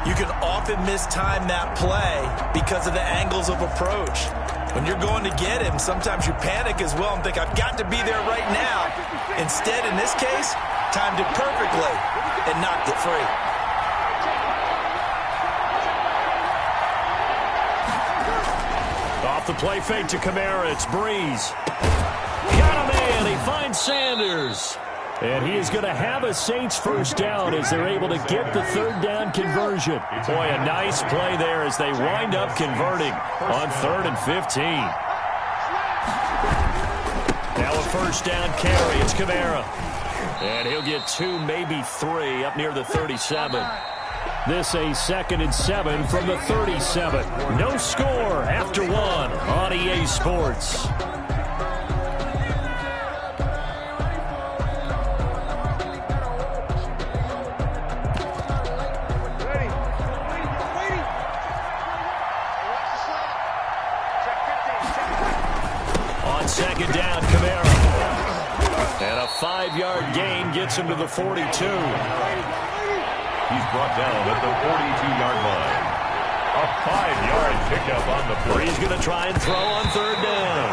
You can often mistime that play because of the angles of approach. When you're going to get him, sometimes you panic as well and think, I've got to be there right now. Instead, in this case, timed it perfectly and knocked it free. Off the play fake to Kamara, it's Breeze. Got him in, he finds Sanders. And he is going to have a Saints first down as they're able to get the third down conversion. Boy, a nice play there as they wind up converting on 3rd and 15. Now a first down carry. It's Kamara. And he'll get 2, maybe 3 up near the 37. This a 2nd and 7 from the 37. No score after 1 on EA Sports. Second down, Kamara. And a 5-yard gain gets him to the 42. He's brought down at the 42-yard line. A 5-yard pickup on the play. He's going to try and throw on 3rd down.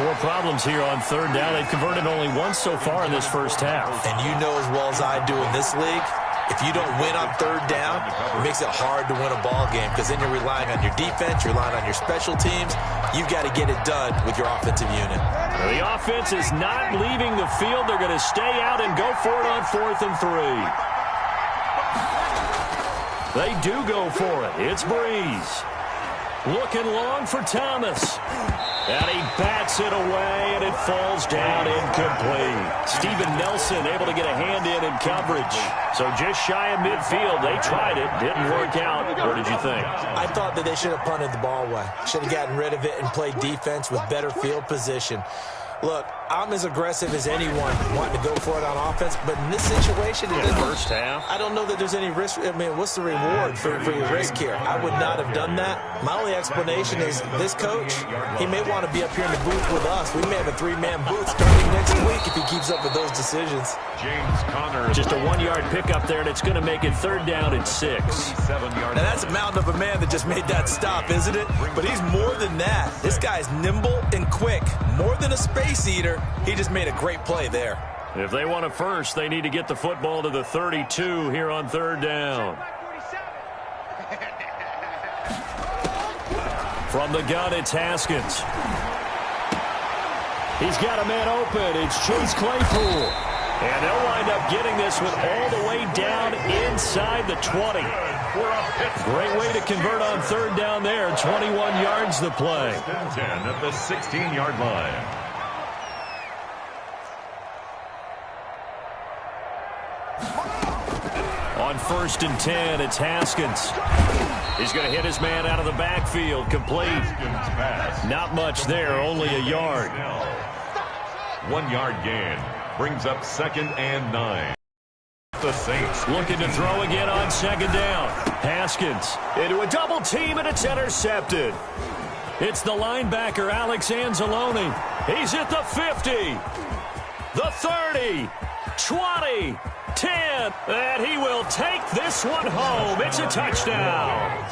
More problems here on 3rd down. They've converted only once so far in this first half. And you know as well as I do in this league, if you don't win on 3rd down, it makes it hard to win a ball game because then you're relying on your defense, you're relying on your special teams. You've got to get it done with your offensive unit. The offense is not leaving the field. They're going to stay out and go for it on 4th and 3. They do go for it. It's Breeze. Looking long for Thomas. And he bats it away, and it falls down incomplete. Steven Nelson able to get a hand in coverage. So just shy of midfield. They tried it. Didn't work out. What did you think? I thought that they should have punted the ball away. Should have gotten rid of it and played defense with better field position. Look, I'm as aggressive as anyone wanting to go for it on offense, but in this situation, first half, I don't know that there's any risk. I mean, what's the reward for your risk here? I would not have done that. My only explanation is this coach, he may want to be up here in the booth with us. We may have a 3-man booth starting next week if he keeps up with those decisions. James Conner. Just a 1-yard pickup there, and it's going to make it 3rd down and 6. Now, that's a mountain of a man that just made that stop, isn't it? But he's more than that. This guy's nimble and quick. More than a space eater. He just made a great play there. If they want a first, they need to get the football to the 32 here on 3rd down. From the gun, it's Haskins. He's got a man open. It's Chase Claypool. And they'll wind up getting this one all the way down inside the 20. Great way to convert on 3rd down there. 21 yards the play. 10 at the 16-yard line. On 1st and 10, it's Haskins. He's going to hit his man out of the backfield. Complete. Not much there, only a yard. 1-yard gain brings up 2nd and 9. The Saints looking to throw again on 2nd down. Haskins into a double team, and it's intercepted. It's the linebacker, Alex Anzalone. He's at the 50, the 30, 20, 10, and he will take this one home. It's a touchdown.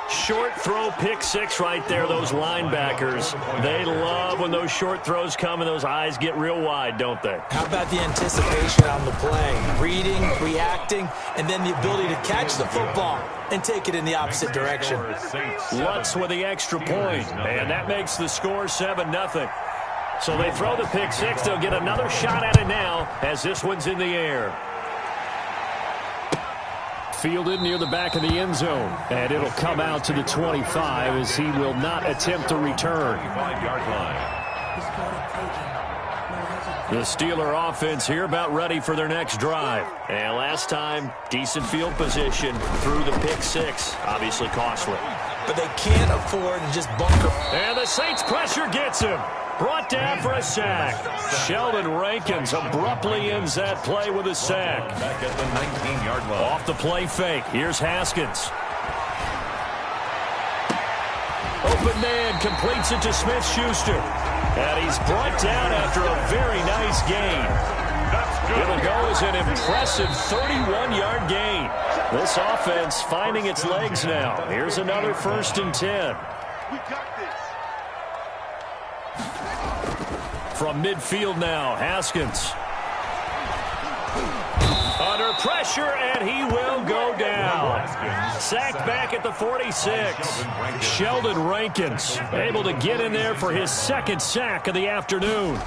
Short throw, pick 6 right there. Those linebackers, they love when those short throws come and those eyes get real wide, don't they? How about the anticipation on the play? Reading, reacting, and then the ability to catch the football and take it in the opposite direction. Lutz with the extra point, and that makes the score 7-0. So they throw the pick 6. They'll get another shot at it now as this one's in the air. Fielded near the back of the end zone, and it'll come out to the 25 as he will not attempt to return. 5-yard line. The Steeler offense here about ready for their next drive. And last time, decent field position through the pick 6. Obviously costly. But they can't afford to just bunker. And the Saints pressure gets him. Brought down for a sack. Sheldon Rankins abruptly ends that play with a sack. Back at the 19-yard line. Off the play fake. Here's Haskins. Open man completes it to Smith-Schuster. And he's brought down after a very nice gain. That's It'll go as an impressive 31-yard gain. This offense finding its legs now. Here's another 1st and 10. From midfield now, Haskins. Under pressure, and he will go down. Sacked back at the 46. Sheldon Rankins able to get in there for his 2nd sack of the afternoon.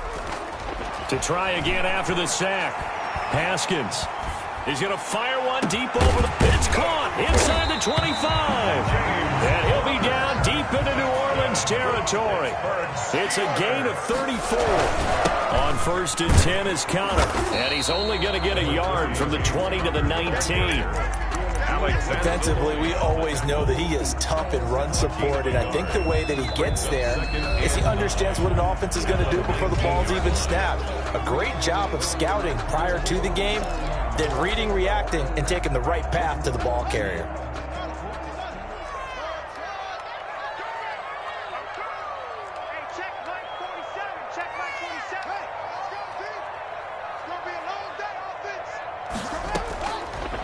To try again after the sack. Haskins. He's going to fire one deep over the... It's caught inside the 25. And he'll be down deep into New Orleans territory. It's a gain of 34. On 1st and 10 is Connor. And he's only going to get a yard from the 20 to the 19. Defensively, we always know that he is tough in run support, and I think the way that he gets there is he understands what an offense is going to do before the ball's even snapped. A great job of scouting prior to the game, then reading, reacting, and taking the right path to the ball carrier.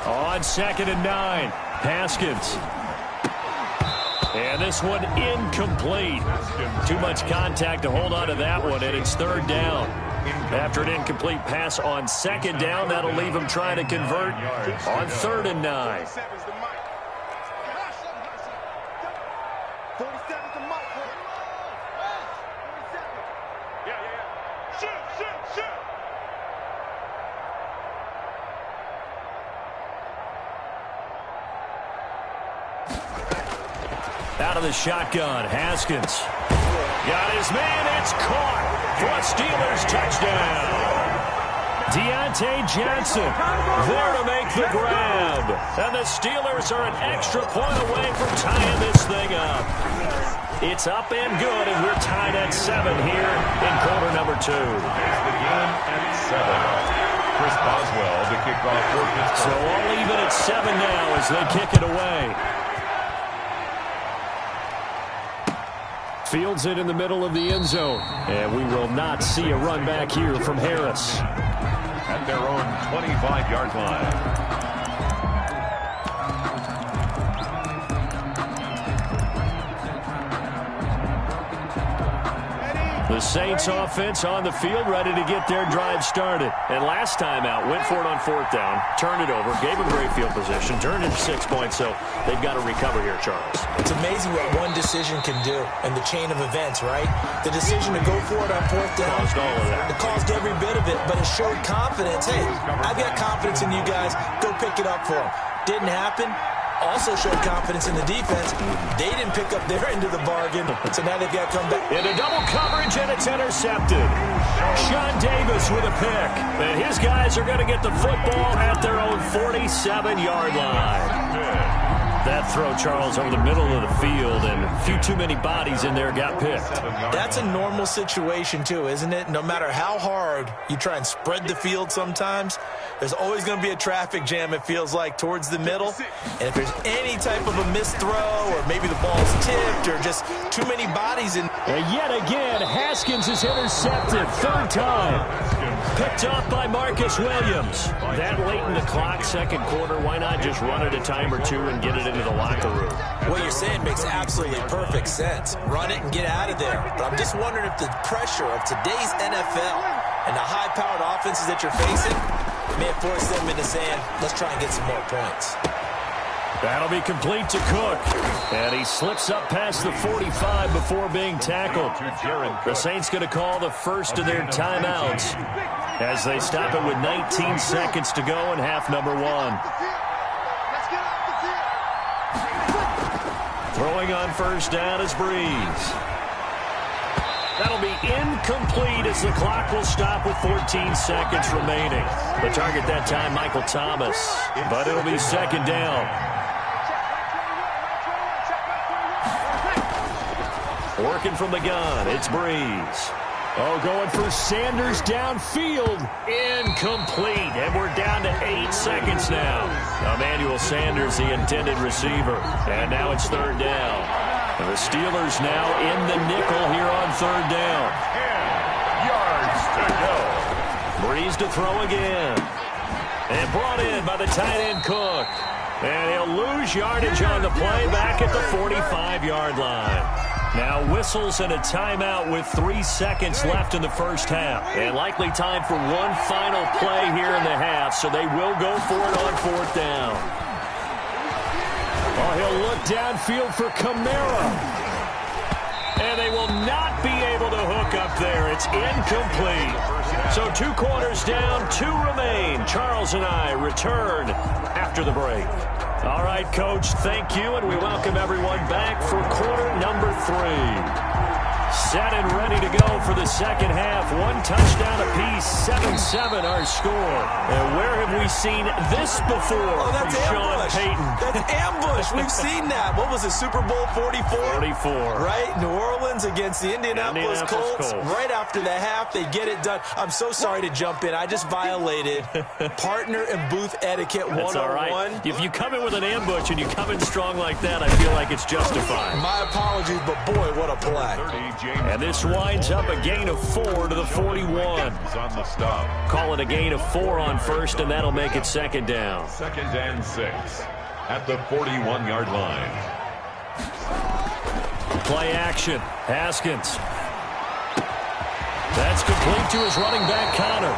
On 2nd and 9, Haskins. And this one incomplete. Too much contact to hold on to that one, and it's 3rd down. After an incomplete pass on 2nd down, that'll leave him trying to convert on 3rd and 9. Out of the shotgun, Haskins. Got his man, it's caught for a Steelers touchdown. Deontay Johnson there to make the grab. And the Steelers are an extra point away from tying this thing up. It's up and good, and we're tied at 7 here in quarter number 2. The game at 7. Chris Boswell to kick off for Pittsburgh. So all even at 7 now as they kick it away. Fields it in the middle of the end zone. And we will not see a run back here from Harris. At their own 25-yard line. The Saints offense on the field, ready to get their drive started. And last time out, went for it on 4th down, turned it over, gave them great field position, turned into 6 points, so they've got to recover here, Charles. It's amazing what one decision can do in the chain of events, right? The decision to go for it on 4th down. Caused all of that. It caused every bit of it, but it showed confidence. Hey, I've got confidence in you guys. Go pick it up for them. Didn't happen. Also showed confidence in the defense. They didn't pick up their end of the bargain, so now they've got to come back. Into double coverage, and it's intercepted. Sean Davis with a pick. And his guys are going to get the football at their own 47-yard line. That throw, Charles, over the middle of the field, and a few too many bodies in there got picked. That's a normal situation, too, isn't it? No matter how hard you try and spread the field sometimes, there's always going to be a traffic jam, it feels like, towards the middle. And if there's any type of a missed throw, or maybe the ball's tipped, or just too many bodies in. And yet again, Haskins is intercepted. 3rd time. Picked off by Marcus Williams. That late in the clock, 2nd quarter, why not just run it a time or 2 and get it into the locker room? What you're saying makes absolutely perfect sense. Run it and get out of there. But I'm just wondering if the pressure of today's NFL and the high-powered offenses that you're facing may have forced them into saying, let's try and get some more points. That'll be complete to Cook. And he slips up past the 45 before being tackled. The Saints going to call the first of their timeouts as they stop it with 19 seconds to go in half number 1. Throwing on 1st down is Breeze. That'll be incomplete as the clock will stop with 14 seconds remaining. The target that time, Michael Thomas. But it'll be 2nd down. Working from the gun, it's Breeze. Oh, going for Sanders downfield. Incomplete. And we're down to 8 seconds now. Emmanuel Sanders, the intended receiver. And now it's 3rd down. And the Steelers now in the nickel here on 3rd down. 10 yards to go. Breeze to throw again. And brought in by the tight end Cook. And he'll lose yardage on the play back at the 45-yard line. Now whistles and a timeout with 3 seconds left in the first half. And likely time for one final play here in the half, so they will go for it on 4th down. Oh, he'll look downfield for Kamara. And they will not be able to hook up there. It's incomplete. So 2 quarters down, 2 remain. Charles and I return after the break. All right, Coach, thank you, and we welcome everyone back for quarter number 3. Set and ready to go for the second half. 1 touchdown apiece, 7-7 our score. And where have we seen this before? Oh, that's Sean ambush. Payton. That's ambush. We've seen that. What was it, Super Bowl 44? 44. Right? New Orleans against the Indianapolis Colts. Right after the half, they get it done. I'm so sorry to jump in. I just violated partner and booth etiquette 101. That's all right. If you come in with an ambush and you come in strong like that, I feel like it's justified. My apologies, but boy, what a play. And this winds up a gain of 4 to the 41. On the stop. Call it a gain of 4 on first, and that'll make it 2nd down. 2nd and 6 at the 41-yard line. Play action. Haskins. That's complete to his running back, Connor.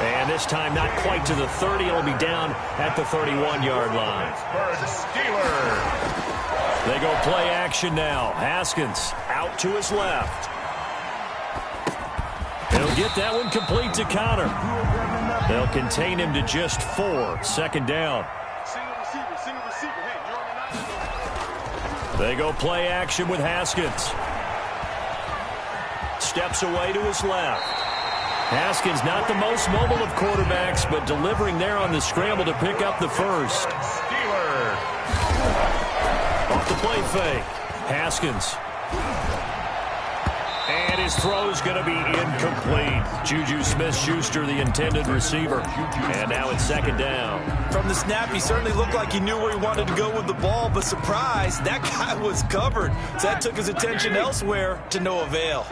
And this time not quite to the 30. It'll be down at the 31-yard line. Steelers. They go play action now. Haskins out to his left. He'll get that one complete to Connor. They'll contain him to just 4. 2nd down. They go play action with Haskins. Steps away to his left. Haskins not the most mobile of quarterbacks, but delivering there on the scramble to pick up the first. Steelers. Off the play fake. Haskins. And his throw's going to be incomplete. Juju Smith-Schuster, the intended receiver. And now it's 2nd down. From the snap, he certainly looked like he knew where he wanted to go with the ball, but surprise, that guy was covered. So that took his attention elsewhere to no avail.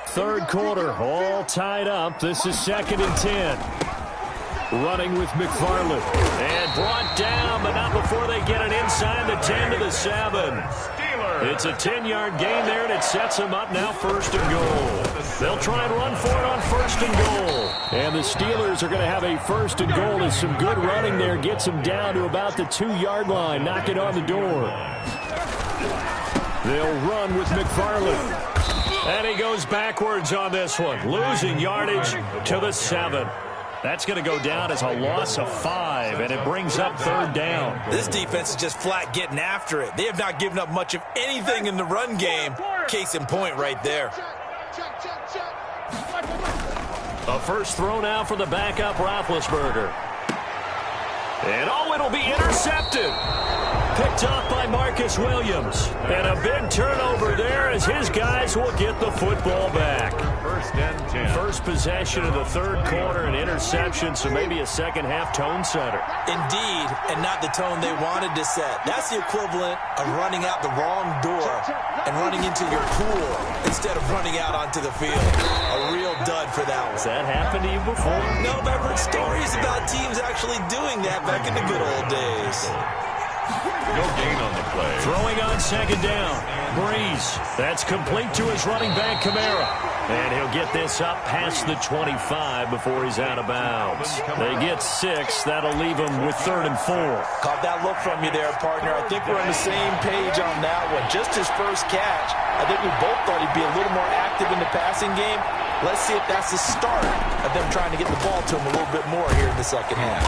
3rd quarter, all tied up. This is 2nd and 10. Running with McFarland. And brought down, but not before they get it inside the 10 to the 7. It's a 10-yard gain there, and it sets them up now 1st and goal. They'll try and run for it on 1st and goal. And the Steelers are going to have a 1st and goal as some good running there gets them down to about the 2-yard line. Knock it on the door. They'll run with McFarland. And he goes backwards on this one, losing yardage to the 7. That's going to go down as a loss of 5, and it brings up 3rd down. This defense is just flat getting after it. They have not given up much of anything in the run game. Case in point right there. A first throw now for the backup Roethlisberger. And oh, it'll be intercepted. Picked off by Marcus Williams. And a big turnover there as his guys will get the football back. 1st and 10. First possession of the 3rd quarter, an interception, so maybe a second-half tone setter. Indeed, and not the tone they wanted to set. That's the equivalent of running out the wrong door and running into your pool instead of running out onto the field. A real dud for that one. Has that happened to you before? No, but I've heard stories about teams actually doing that back in the good old days. No gain on the play. Throwing on 2nd down. Breeze. That's complete to his running back, Kamara. And he'll get this up past the 25 before he's out of bounds. They get 6. That'll leave him with 3rd and 4. Caught that look from you there, partner. I think we're on the same page on that one. Just his first catch. I think we both thought he'd be a little more active in the passing game. Let's see if that's the start of them trying to get the ball to him a little bit more here in the second half.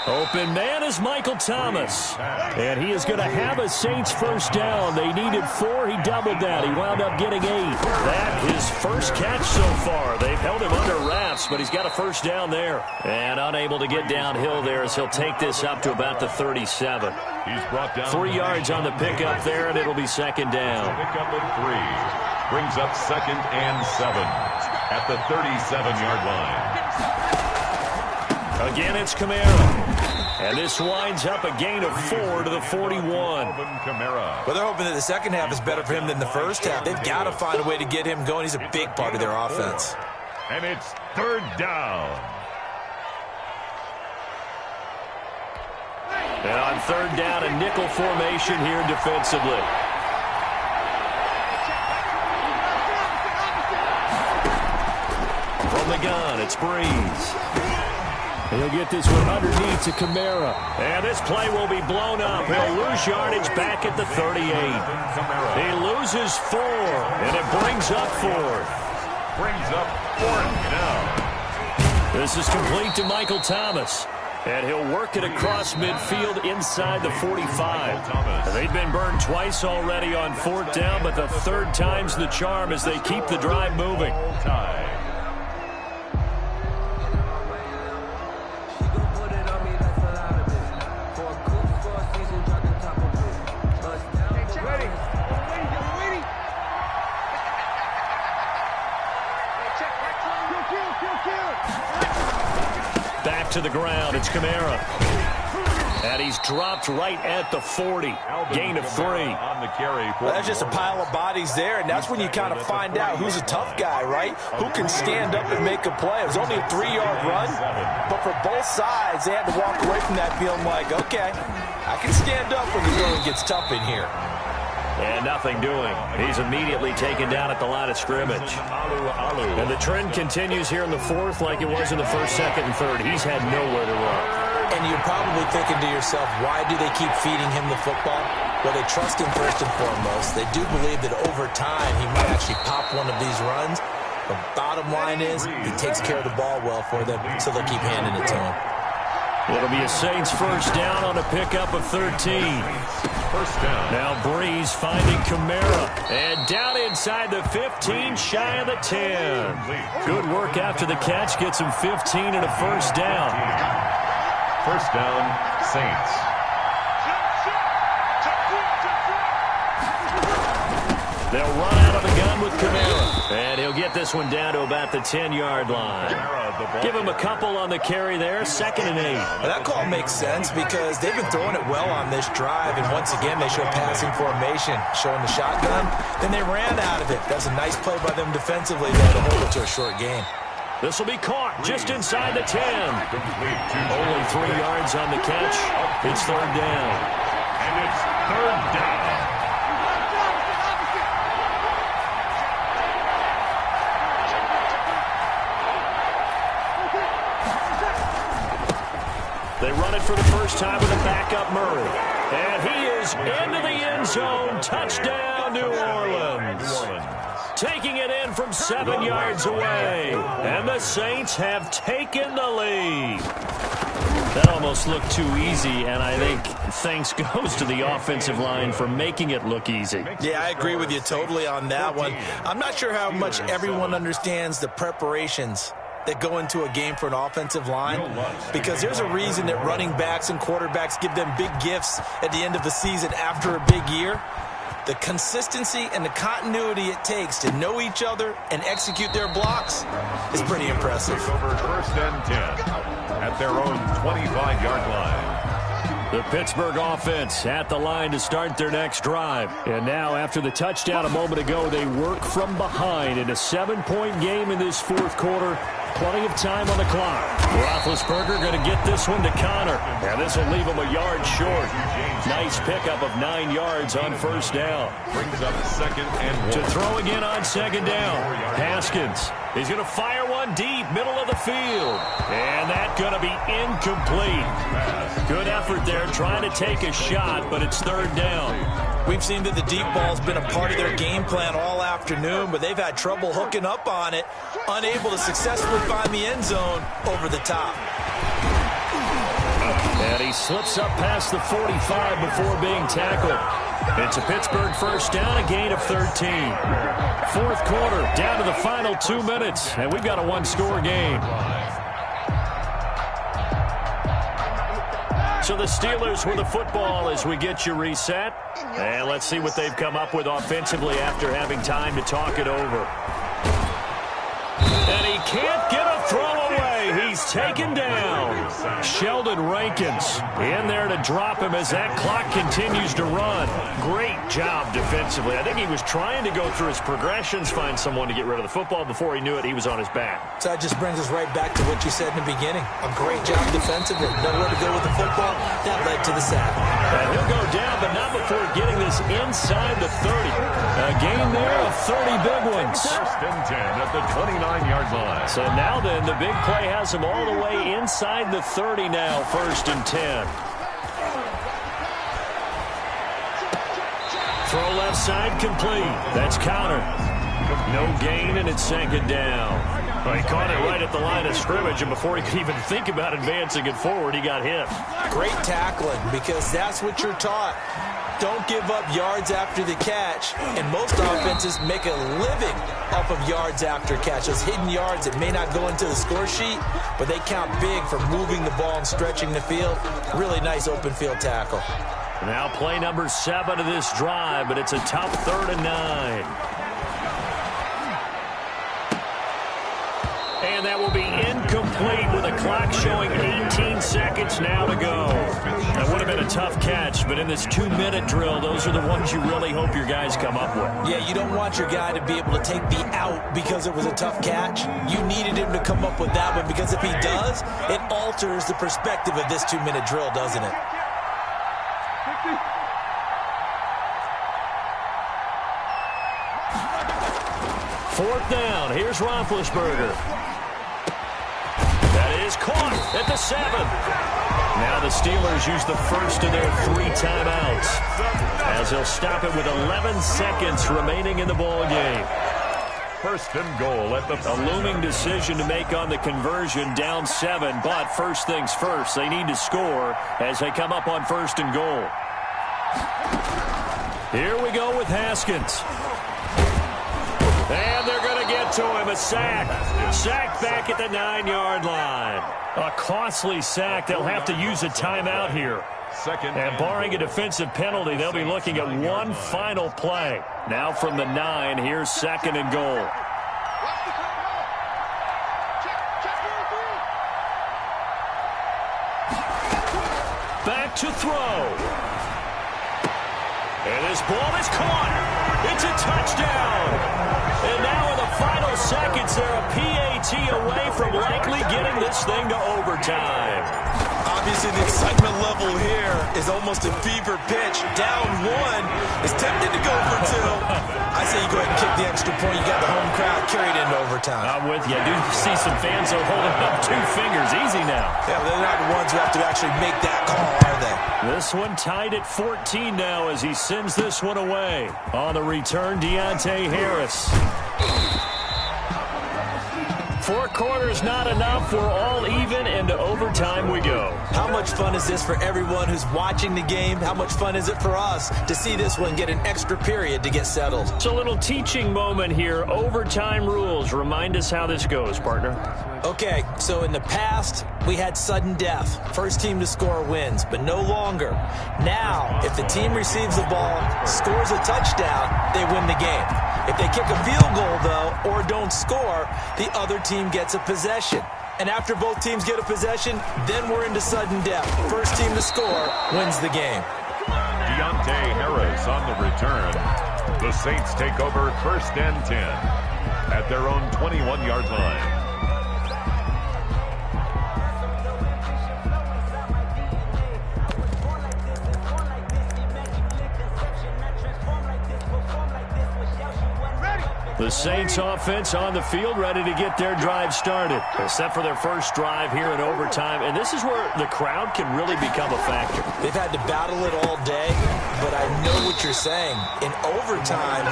Open man is Michael Thomas. And he is going to have a Saints first down. They needed 4. He doubled that. He wound up getting 8. That his first catch so far. They've held him under wraps, but he's got a first down there. And unable to get downhill there as he'll take this up to about the 37. He's brought down 3 yards on the pickup there, and it'll be 2nd down. Pickup of 3. Brings up 2nd and 7 at the 37-yard line. Again, it's Kamara. And this winds up a gain of 4 to the 41. Well, they're hoping that the second half is better for him than the first half. They've got to find a way to get him going. He's a big part of their offense. And it's third down. And on third down, a nickel formation here defensively. From the gun, it's Breeze. He'll get this one underneath to Kamara. And this play will be blown up. He'll lose yardage back at the 38. He loses 4, and it brings up 4th. Brings up 4th now. This is complete to Michael Thomas. And he'll work it across midfield inside the 45. They've been burned twice already on 4th down, but the 3rd time's the charm as they keep the drive moving. Back to the ground, it's Kamara. And he's dropped right at the 40. Gain of 3. On the carry. Well, that's just a pile of bodies there, and that's when you kind of find out who's a tough guy, right? Who can stand up and make a play. It was only a 3-yard run, but for both sides, they had to walk away from that feeling like, okay, I can stand up when the going gets tough in here. And nothing doing. He's immediately taken down at the line of scrimmage. And the trend continues here in the 4th like it was in the 1st, 2nd, and 3rd. He's had nowhere to run. And you're probably thinking to yourself, why do they keep feeding him the football? Well, they trust him first and foremost. They do believe that over time he might actually pop one of these runs. The bottom line is he takes care of the ball well for them, so they'll keep handing it to him. It'll be a Saints 1st down on a pickup of 13. 1st down. Now Breeze finding Kamara. And down inside the 15, shy of the 10. Good work after the catch. Gets him 15 and a 1st down. 1st down, Saints. They'll run out of the gun with Kamara. And he'll get this one down to about the 10-yard line. Give him a couple on the carry there. 2nd and 8. Well, that call makes sense because they've been throwing it well on this drive, and once again they show passing formation, showing the shotgun. Then they ran out of it. That's a nice play by them defensively there to hold it to a short game. This will be caught just inside the 10. Only 3 yards on the catch. It's 3rd down. And it's 3rd down. They run it for the first time with a backup Murray. And he is into the end zone. Touchdown, New Orleans. Taking it in from 7 yards away. And the Saints have taken the lead. That almost looked too easy, and I think thanks goes to the offensive line for making it look easy. Yeah, I agree with you totally on that one. I'm not sure how much everyone understands the preparations that go into a game for an offensive line, because there's a reason that running backs and quarterbacks give them big gifts at the end of the season after a big year. The consistency and the continuity it takes to know each other and execute their blocks is pretty impressive. Over 1st and 10 at their own 25-yard line. The Pittsburgh offense at the line to start their next drive. And now, after the touchdown a moment ago, they work from behind in a 7-point game in this 4th quarter. Plenty of time on the clock. Roethlisberger going to get this one to Connor. And this will leave him a yard short. Nice pickup of 9 yards on 1st down. Brings up 2nd and 1. To throw again on 2nd down. Haskins. He's going to fire one deep, middle of the field. And that's going to be incomplete. Good effort there trying to take a shot, but it's 3rd down. We've seen that the deep ball's been a part of their game plan all afternoon, but they've had trouble hooking up on it, unable to successfully find the end zone over the top. And he slips up past the 45 before being tackled. It's a Pittsburgh 1st down, a gain of 13. 4th quarter, down to the final 2 minutes, and we've got a 1-score game. So the Steelers with the football as we get you reset. And let's see what they've come up with offensively after having time to talk it over. And he can't get a throw away. He he's taken down. Sheldon Rankins in there to drop him as that clock continues to run. Great job defensively. I think he was trying to go through his progressions, find someone to get rid of the football. Before he knew it, he was on his back. So that just brings us right back to what you said in the beginning. A great job defensively. Nowhere to go with the football. That led to the sack. And he'll go down, but not before getting this inside the 30. A gain there of 30 big ones. First and 10 at the 29-yard line. So now then, the big play has him all the way inside the 30 now, first and 10. Throw left side complete. That's Connor. No gain, and it's second down. Well, he caught it right at the line of scrimmage, and before he could even think about advancing it forward, he got hit. Great tackling, because that's what you're taught. Don't give up yards after the catch, and most offenses make a living off of yards after catch. Those hidden yards that may not go into the score sheet, but they count big for moving the ball and stretching the field. Really nice open field tackle. Now play number 7 of this drive, but it's a tough 3rd and 9. And that will be incomplete with a clock showing 18 seconds now to go. That would have been a tough catch, but in this 2-minute drill, those are the ones you really hope your guys come up with. Yeah, you don't want your guy to be able to take the out because it was a tough catch. You needed him to come up with that one, because if he does, it alters the perspective of this 2-minute drill, doesn't it? Fourth down. Here's Roethlisberger. That is caught at the 7. Now the Steelers use the first of their 3 timeouts, as they'll stop it with 11 seconds remaining in the ball game. First and goal at the... A looming decision to make on the conversion, down 7, but first things first, they need to score as they come up on first and goal. Here we go with Haskins. And they're going to get to him. A sack. Sack back at the 9-yard line. A costly sack. They'll have to use a timeout here. And barring a defensive penalty, they'll be looking at one final play. Now from the 9, here's second and goal. Back to throw. And this ball is caught. It's a touchdown. And now in the final seconds, they're a PAT away from likely getting this thing to overtime. Obviously, the excitement level here is almost a fever pitch. Down 1 is tempted to go for 2. I say you go ahead and kick the extra point. You got the home crowd carried into overtime. I'm with you. I do see some fans are holding up 2 fingers. Easy now. Yeah, they're not the ones who have to actually make that call, are they? This one tied at 14 now as he sends this one away. On the return, Deontay Harris. 4 quarters not enough. We're all even, and to overtime we go. How much fun is this for everyone who's watching the game? How much fun is it for us to see this one get an extra period to get settled? It's a little teaching moment here. Overtime rules. Remind us how this goes, partner. Okay, so in the past, we had sudden death. First team to score wins, but no longer. Now, if the team receives the ball, scores a touchdown, they win the game. If they kick a field goal, though, or don't score, the other team gets a possession. And after both teams get a possession, then we're into sudden death. First team to score wins the game. Deontay Harris on the return. The Saints take over first and 10 at their own 21-yard line. The Saints offense on the field, ready to get their drive started. Except for their first drive here in overtime. And this is where the crowd can really become a factor. They've had to battle it all day, but I know what you're saying. In overtime,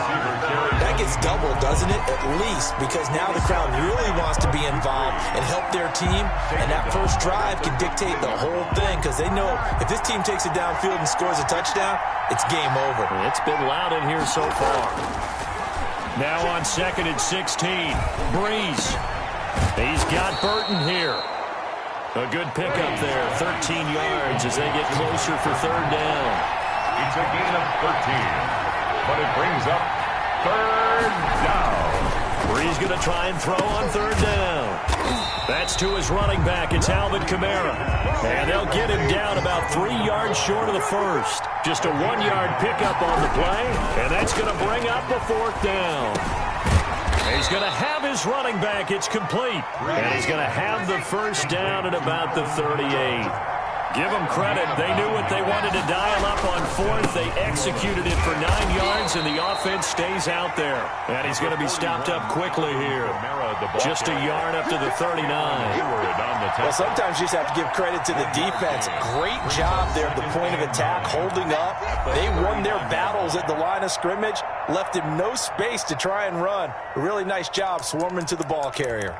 that gets doubled, doesn't it? At least, because now the crowd really wants to be involved and help their team. And that first drive can dictate the whole thing, because they know if this team takes it downfield and scores a touchdown, it's game over. It's been loud in here so far. Now on second and 16, Breeze. He's got Burton here. A good pickup there, 13 yards as they get closer for third down. It's a gain of 13, but it brings up third down. He's going to try and throw on third down. That's to his running back. It's Alvin Kamara. And they'll get him down about 3 yards short of the first. Just a 1-yard pickup on the play. And that's going to bring up a fourth down. He's going to have his running back. It's complete. And he's going to have the first down at about the 38. Give them credit. They knew what they wanted to dial up on fourth. They executed it for 9 yards, and the offense stays out there. And he's going to be stopped up quickly here. Just a yard up to the 39. Well, sometimes you just have to give credit to the defense. Great job there at the point of attack, holding up. They won their battles at the line of scrimmage, left him no space to try and run. A really nice job swarming to the ball carrier.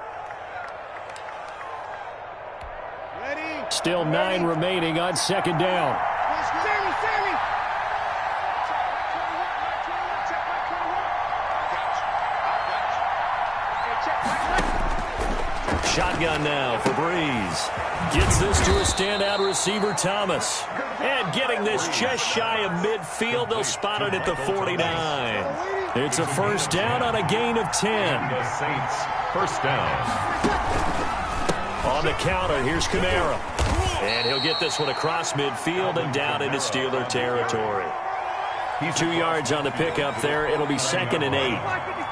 Still 9 remaining on second down. Shotgun now for Breeze. Gets this to a standout receiver, Thomas. And getting this just shy of midfield, they'll spot it at the 49. It's a first down on a gain of 10. The Saints, first down. On the counter, here's Kamara. And he'll get this one across midfield and down into Steeler territory. 2 yards on the pickup there. It'll be 2nd and 8.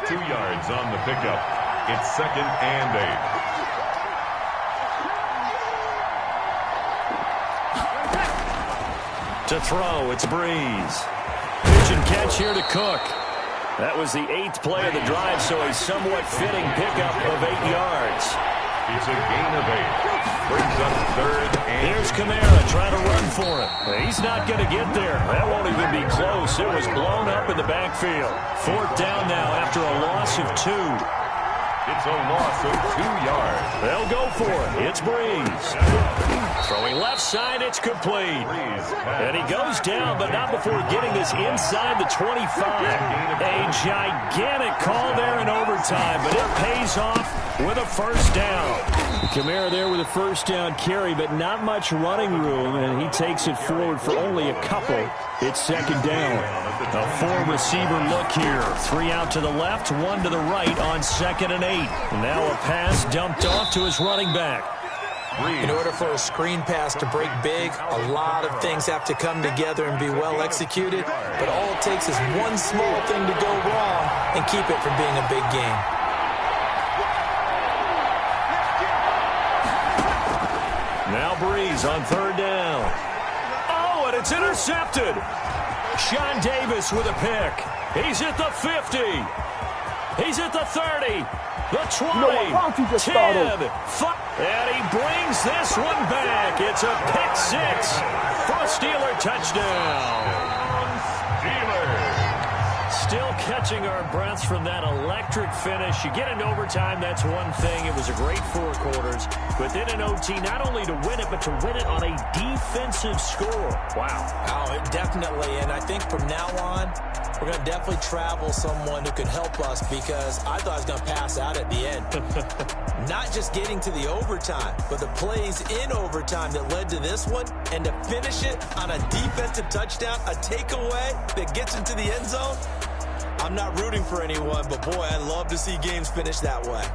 2 yards on the pickup. It's 2nd and 8. To throw, it's Breeze. Pitch and catch here to Cook. That was the 8th play of the drive, so a somewhat fitting pickup of 8 yards. It's a gain of 8. Brings up 3rd and... Here's Kamara trying to run for it. He's not going to get there. That won't even be close. It was blown up in the backfield. 4th down now after a loss of 2. It's a loss of 2 yards. They'll go for it. It's Breeze. Throwing left side, it's complete. And he goes down, but not before getting this inside the 25. A gigantic call there in overtime, but it pays off with a first down. Kamara there with a first down carry, but not much running room, and he takes it forward for only a couple. It's second down. A 4-receiver look here. 3 out to the left, 1 to the right on 2nd and 8. Now a pass dumped off to his running back. In order for a screen pass to break big, a lot of things have to come together and be well executed, but all it takes is one small thing to go wrong and keep it from being a big game. Now Breeze on 3rd down. Oh, and it's intercepted. Sean Davis with a pick. He's at the 50. He's at the 30. The 20. You know 10. And he brings this one back. It's a pick 6 for a Steeler touchdown. Still catching our breaths from that electric finish. You get into overtime, that's one thing. It was a great 4 quarters. But then in OT, not only to win it, but to win it on a defensive score. Wow. Oh, definitely. And I think from now on, we're going to definitely travel someone who could help us, because I thought I was going to pass out at the end. Not just getting to the overtime, but the plays in overtime that led to this one, and to finish it on a defensive touchdown, a takeaway that gets into the end zone. I'm not rooting for anyone, but boy, I love to see games finish that way.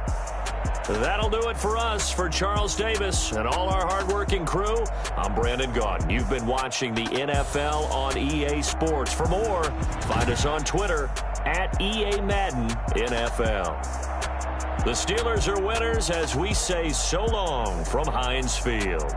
That'll do it for us. For Charles Davis and all our hardworking crew, I'm Brandon Gaudin. You've been watching the NFL on EA Sports. For more, find us on Twitter at EA Madden NFL. The Steelers are winners as we say so long from Heinz Field.